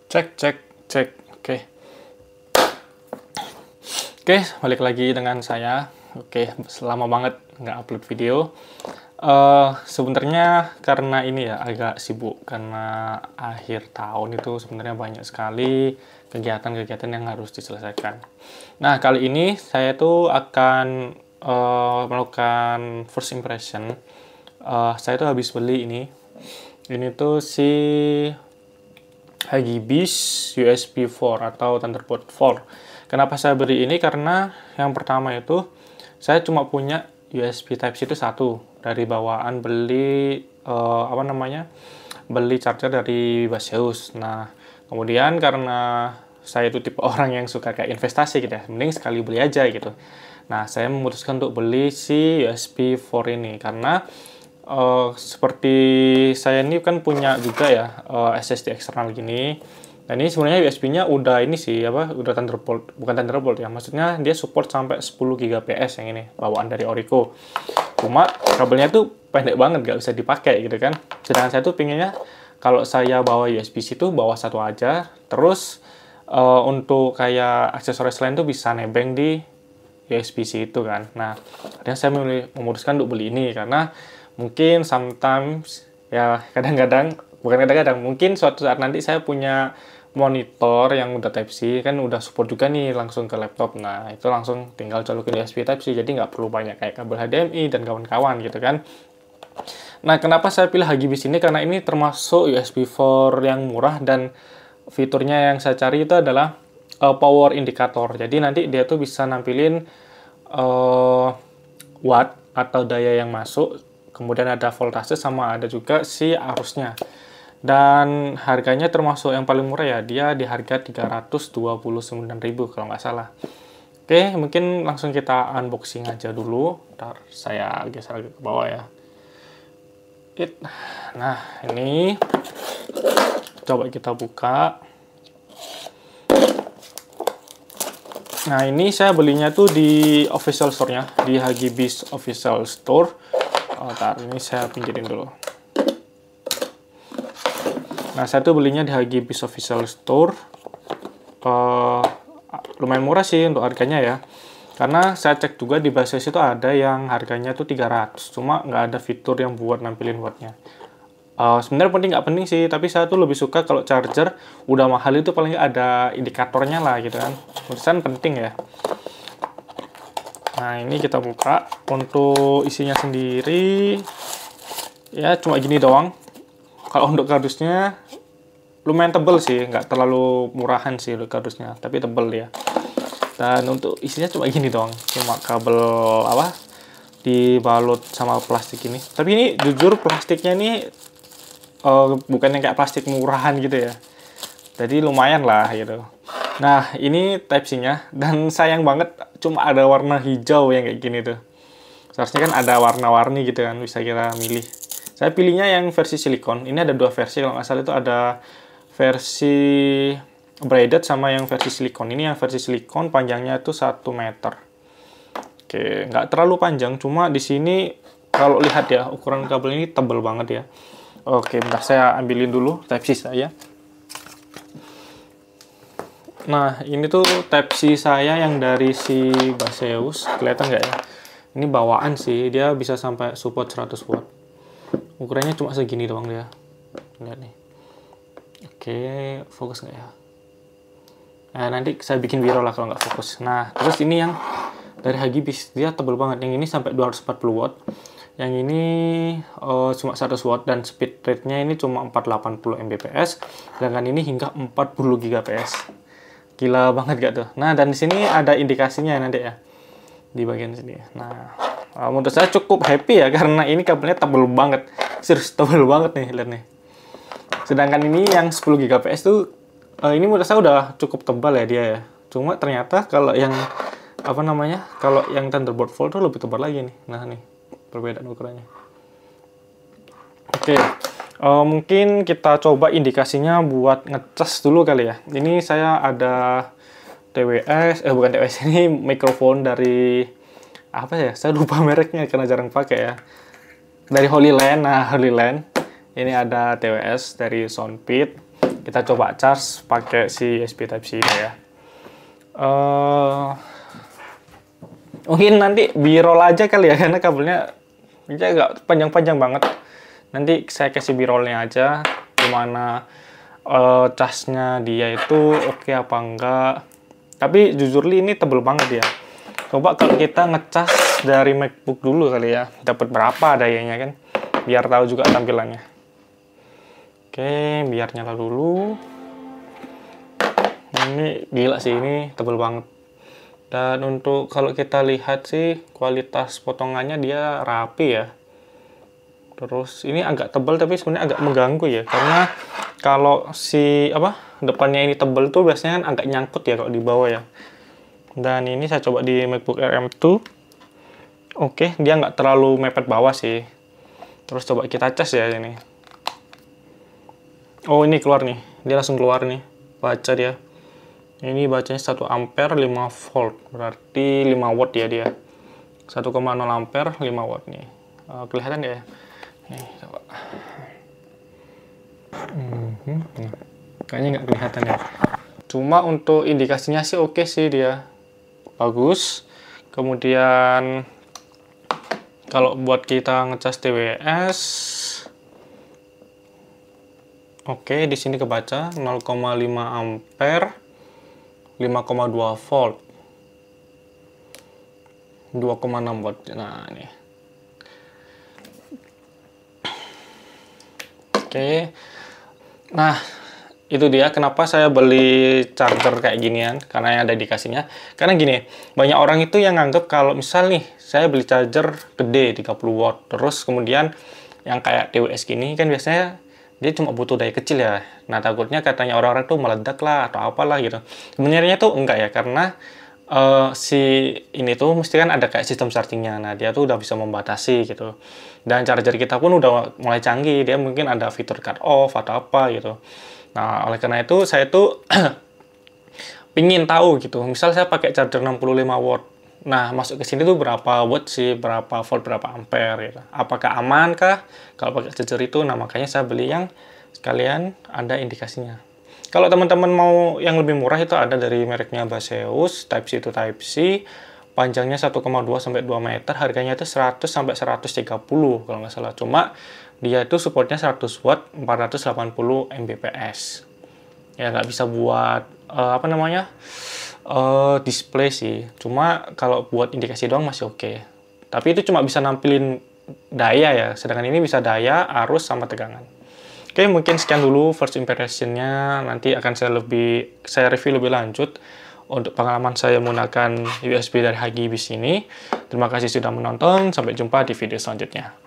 Cek, cek, cek. Oke. Oke, balik lagi dengan saya. Oke, lama banget nggak upload video. Sebenarnya karena ini ya agak sibuk karena akhir tahun itu sebenarnya banyak sekali kegiatan-kegiatan yang harus diselesaikan. Nah, kali ini saya tuh akan melakukan first impression. Saya tuh habis beli ini. Ini tuh si Hugibis USB 4 atau Thunderbolt 4. Kenapa saya beli ini? Karena yang pertama itu saya cuma punya USB Type-C itu satu dari bawaan beli beli charger dari Baseus. Nah, kemudian karena saya itu tipe orang yang suka kayak investasi gitu ya, mending sekali beli aja gitu. Nah, saya memutuskan untuk beli si USB 4 ini karena seperti saya ini kan punya juga ya SSD eksternal gini. Nah, ini sebenarnya USB-nya udah ini sih udah Thunderbolt, bukan Thunderbolt ya. Maksudnya dia support sampai 10 Gbps yang ini, bawaan dari Orico. Cuma kabelnya tuh pendek banget, nggak bisa dipakai gitu kan. Sedangkan saya tuh pinginnya kalau saya bawa USB-C itu bawa satu aja, terus untuk kayak aksesoris lain tuh bisa nebeng di USB-C itu kan. Nah, akhirnya saya memutuskan untuk beli ini karena mungkin sometimes ya bukan kadang-kadang, mungkin suatu saat nanti saya punya monitor yang udah Type-C, kan udah support juga nih langsung ke laptop. Nah, itu langsung tinggal colokin USB Type-C, jadi nggak perlu banyak kayak kabel HDMI dan kawan-kawan gitu kan. Nah, kenapa saya pilih Hugibis ini? Karena ini termasuk USB 4 yang murah dan fiturnya yang saya cari itu adalah power indicator. Jadi nanti dia tuh bisa nampilin watt atau daya yang masuk, kemudian ada voltase sama ada juga si arusnya. Dan harganya termasuk yang paling murah ya, dia di harga 329.000 kalau nggak salah. Oke, mungkin langsung kita unboxing aja dulu. Ntar saya geser ke bawah ya. Nah, ini coba kita buka. Nah, ini saya belinya tuh di official store-nya, di Hugibis official store. Ntar ini saya pinggirin dulu. Nah, saya tuh belinya di Hugibis official store. Lumayan murah sih untuk harganya ya. Karena saya cek juga di Baseus itu ada yang harganya tuh 300. Cuma nggak ada fitur yang buat nampilin wattnya. Sebenarnya nggak penting sih, tapi saya tuh lebih suka kalau charger udah mahal itu paling nggak ada indikatornya lah gitu kan. Menurut penting ya. Nah, ini kita buka. Untuk isinya sendiri ya cuma gini doang. Kalau untuk kardusnya lumayan tebel sih, nggak terlalu murahan sih kardusnya, tapi tebel ya. Dan untuk isinya cuma gini doang, cuma kabel dibalut sama plastik ini. Tapi ini jujur plastiknya ini bukan yang kayak plastik murahan gitu ya. Jadi lumayan lah gitu. Nah, ini Type-C-nya dan sayang banget cuma ada warna hijau yang kayak gini tuh. Seharusnya kan ada warna-warni gitu kan, bisa kita milih. Saya pilihnya yang versi silikon. Ini ada dua versi, kalau nggak salah itu ada versi braided sama yang versi silikon. Ini yang versi silikon panjangnya itu 1 meter. Oke, nggak terlalu panjang, cuma di sini kalau lihat ya ukuran kabel ini tebal banget ya. Oke, bentar saya ambilin dulu Type-C saya. Nah, ini tuh Type-C saya yang dari si Baseus. Kelihatan nggak ya? Ini bawaan sih, dia bisa sampai support 100 watt. Ukurannya cuma segini doang dia. Lihat nih. Oke, fokus nggak ya? Nah, nanti saya bikin viral lah kalau nggak fokus. Nah, terus ini yang dari Hugibis, dia tebal banget. Yang ini sampai 240 watt. Yang ini cuma 100 watt dan speed rate-nya ini cuma 480 Mbps. Sedangkan ini hingga 40 Gbps. Gila banget gak tuh? Nah, dan di sini ada indikasinya nanti ya. Di bagian sini. Nah, menurut saya cukup happy ya karena ini kabelnya tebal banget. Serius tebal banget nih, lihat nih. Sedangkan ini yang 10 Gbps tuh ini menurut saya udah cukup tebal ya dia ya. Cuma ternyata kalau yang kalau yang Thunderbolt 4 tuh lebih tebal lagi nih. Nah, nih perbedaan ukurannya. Oke. Mungkin kita coba indikasinya buat ngecas dulu kali ya. Ini saya ada bukan TWS, ini mikrofon dari apa ya? Saya lupa mereknya karena jarang pakai ya. Dari Holyland. Nah, Holyland. Ini ada TWS dari Soundpit. kita coba charge pakai si USB Type-C ini ya. Mungkin nanti B-roll aja kali ya, karena kabelnya agak panjang-panjang banget. Nanti saya kasih B-rollnya aja, gimana casnya dia itu oke apa enggak. Tapi jujur ini tebel banget ya. Coba kalau kita ngecas dari MacBook dulu kali ya, dapat berapa dayanya kan, biar tahu juga tampilannya. Oke, biar nyala dulu. Ini gila sih, ini tebel banget. Dan untuk kalau kita lihat sih kualitas potongannya dia rapi ya. Terus ini agak tebal tapi sebenarnya agak mengganggu ya, karena kalau si depannya ini tebal tuh biasanya kan agak nyangkut ya kalau di bawah ya. Dan ini saya coba di MacBook Air M2. Oke, dia nggak terlalu mepet bawah sih. Terus coba kita cas ya ini. Oh, ini keluar nih. Dia langsung keluar nih. Baca dia. Ini bacanya 1 ampere 5 volt, berarti 5 watt ya dia. 1,0 ampere 5 watt nih. Kelihatan ya? Nih, coba. Kayaknya nggak kelihatan ya. Cuma untuk indikasinya sih oke sih dia. Bagus. Kemudian kalau buat kita ngecas TWS, oke, di sini kebaca 0,5 ampere. 5,2 volt, 2,6 watt. Nah, ini. Oke. Nah, itu dia kenapa saya beli charger kayak ginian, karena ada indikasinya. Karena gini, banyak orang itu yang nganggep kalau misal nih, saya beli charger gede 30 watt, terus kemudian yang kayak TWS gini kan biasanya dia cuma butuh daya kecil ya. Nah, takutnya katanya orang-orang tuh meledak lah atau apalah gitu. Sebenarnya tuh enggak ya, karena si ini tuh mesti kan ada kayak sistem chargingnya. Nah, dia tuh udah bisa membatasi gitu. Dan charger kita pun udah mulai canggih. Dia mungkin ada fitur cut off atau apa gitu. Nah, oleh karena itu saya tuh pingin tahu gitu. Misal saya pakai charger 65 watt. Nah, masuk ke sini tuh berapa watt sih, berapa volt, berapa ampere gitu. Apakah aman kah kalau pakai charger itu? Nah, makanya saya beli yang sekalian ada indikasinya. Kalau teman-teman mau yang lebih murah itu ada dari mereknya Baseus, Type-C to Type-C, panjangnya 1,2 sampai 2 meter, harganya itu 100 sampai 130 kalau nggak salah. Cuma dia itu supportnya 100 watt, 480 Mbps. Ya nggak bisa buat display sih. Cuma kalau buat indikasi doang masih oke. Tapi itu cuma bisa nampilin daya ya. Sedangkan ini bisa daya, arus, sama tegangan. Oke, mungkin sekian dulu first impression-nya. Nanti akan saya review lebih lanjut untuk pengalaman saya menggunakan USB dari Hugibis ini. Terima kasih sudah menonton. Sampai jumpa di video selanjutnya.